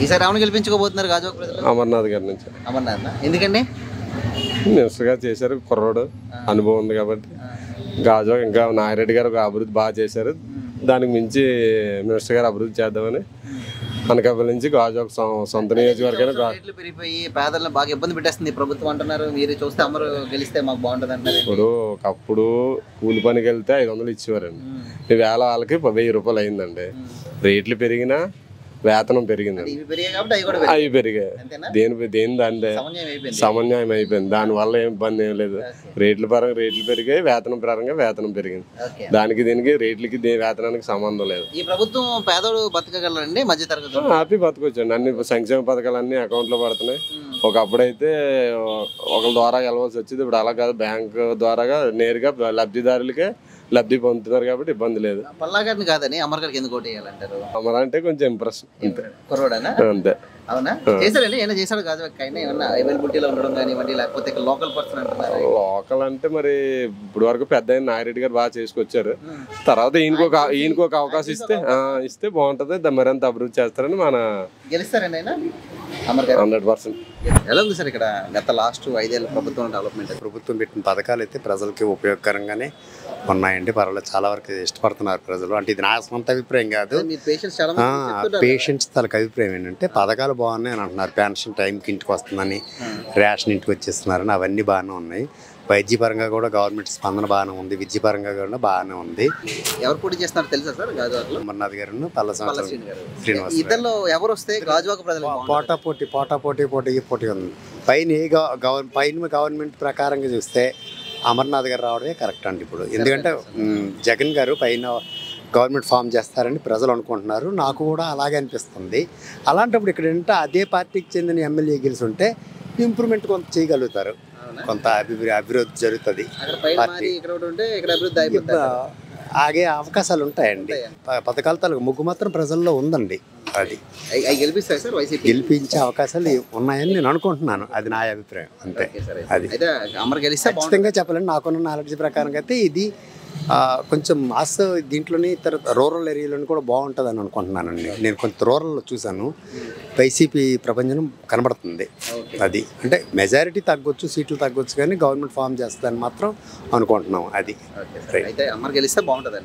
ఈసారి ఎవరిని గెలిపించుకోబోతున్నారు గాజువాక ప్రజలు? అమర్నాథ్ గారి నుంచి. అమర్నాథ్ ఎందుకండి? మినిస్టర్గా చేశారు, కుర్రోడు అనుభవం ఉంది కాబట్టి. గాజువాక ఇంకా నాగిరెడ్డి గారు ఒక అభివృద్ధి బాగా చేశారు, దానికి మించి మినిస్టర్ గారు అభివృద్ధి చేద్దామని అనకాపల్లి నుంచి గాజువాక సొంత నియోజకవర్గం. రేట్లు పెరిగిపోయి పేదలను బాగా ఇబ్బంది పెట్టేస్తుంది ప్రభుత్వం అంటున్నారు, మీరు చూస్తే అమరు గెలిస్తే మాకు బాగుంటుంది అంటారు. ఇప్పుడు ఒకప్పుడు కూలి పనికి వెళ్తే 500 ఇచ్చేవారండి, ఈవేళ వాళ్ళకి 1000 రూపాయలు అయిందండి. రేట్లు పెరిగినా వేతనం పెరిగిందండి, అవి పెరిగాయి. దేని దాని సమన్వయం అయిపోయింది, దానివల్ల ఏం ఇబ్బంది ఏం లేదు. రేట్ల పరంగా రేట్లు పెరిగాయి, వేతనం పరంగా వేతనం పెరిగింది. దానికి దీనికి రేట్లకి వేతనానికి సంబంధం లేదు. ఈ ప్రభుత్వం పేదోడు బతకగలరండి, మధ్య తరగతి హ్యాపీ బతకొచ్చండి. అన్ని సంక్షేమ పథకాలు అన్ని అకౌంట్ లో పడుతున్నాయి. ఒకప్పుడైతే ఒకరి ద్వారా వెళ్ళవలసి వచ్చింది, ఇప్పుడు అలా కాదు, బ్యాంక్ ద్వారాగా నేరుగా లబ్ధిదారులకే లబ్ధి పొందుతున్నారు కాబట్టి ఇబ్బంది లేదు. పల్లా గారిని కాదని అమర్ గారికి ఎందుకు ఓటు వేయాలంటారు? అమర్ అంటే కొంచెం ఇంప్రెస్ అంతే, కుర్రోడనా? అంతే. అవునా? చేశారండి, ఏమైనా చేశాడు గాజువాక? ఏమన్నా అవైలబిలిటీలో ఉండడం కానివ్వండి, లేకపోతే లోకల్ పర్సన్ అంటున్నారు. లోకల్ అంటే మరి ఇప్పుడు వరకు పెద్ద ఆయన నాగిరెడ్డి గారు బాగా చేసుకొచ్చారు, తర్వాత ఈయనకు ఒక అవకాశం ఇస్తే బాగుంటది, మరింత అభివృద్ధి చేస్తారని మన గెలుస్తారండి ఆయన. 100%. ఎలా ఉంది సార్ ఇక్కడ గత లాస్ట్ 5 ఏళ్ళ ప్రభుత్వం డెవలప్మెంట్? ప్రభుత్వం పెట్టిన పథకాలు అయితే ప్రజలకి ఉపయోగకరంగానే ఉన్నాయండి, పర్వాలేదు, చాలా వరకు ఇష్టపడుతున్నారు ప్రజలు. అంటే ఇది నా సొంత అభిప్రాయం కాదు, పేషెంట్స్ తనకు అభిప్రాయం ఏంటంటే పథకాలు బాగున్నాయి అని అంటున్నారు. పెన్షన్ టైంకి ఇంటికి వస్తుందని, రేషన్ ఇంటికి వచ్చేస్తున్నారని, అవన్నీ బాగానే ఉన్నాయి. వైద్యపరంగా కూడా గవర్నమెంట్ స్పందన బాగానే ఉంది, విద్యపరంగా కూడా బాగానే ఉంది. ఎవరు పోటీ చేస్తున్నారు తెలుసా సార్ గాజువాకలో? అమర్నాథ్ గారు, పల్ల శ్రీనివాస్. ఇద్దరు ఎవరు వస్తే గాజువాక ప్రజలు పోటీ ఉంది. పైన గవర్నమెంట్ ప్రకారంగా చూస్తే అమర్నాథ్ గారు రావడమే కరెక్ట్ అండి ఇప్పుడు. ఎందుకంటే జగన్ గారు పైన గవర్నమెంట్ ఫామ్ చేస్తారని ప్రజలు అనుకుంటున్నారు, నాకు కూడా అలాగే అనిపిస్తుంది. అలాంటప్పుడు ఇక్కడ ఏంటంటే అదే పార్టీకి చెందిన ఎమ్మెల్యే గెలిచి ఉంటే ఇంప్రూవ్మెంట్ కొంత చేయగలుగుతారు, కొంత అభివృద్ధి జరుగుతుంది, ఆగే అవకాశాలు ఉంటాయండి. పథకాల తాలూకు ముగ్గు మాత్రం ప్రజల్లో ఉందండి, అది గెలిపించే అవకాశాలు ఉన్నాయని నేను అనుకుంటున్నాను. అది నా అభిప్రాయం అంతే. అది ఖచ్చితంగా చెప్పాలండి, నాకున్న నాలెడ్జ్ ప్రకారంగా అయితే ఇది కొంచెం దీంట్లోని తర్వాత రూరల్ ఏరియాలోని కూడా బాగుంటుంది అని అనుకుంటున్నానండి. నేను కొంత రూరల్లో చూశాను, వైసీపీ ప్రపంచం కనబడుతుంది. అది అంటే మెజారిటీ తగ్గొచ్చు, సీట్లు తగ్గొచ్చు, కానీ గవర్నమెంట్ ఫామ్ చేస్తుందని మాత్రం అనుకుంటున్నాం. అది అయితే అమర్ గెలిస్తే బాగుంటుంది.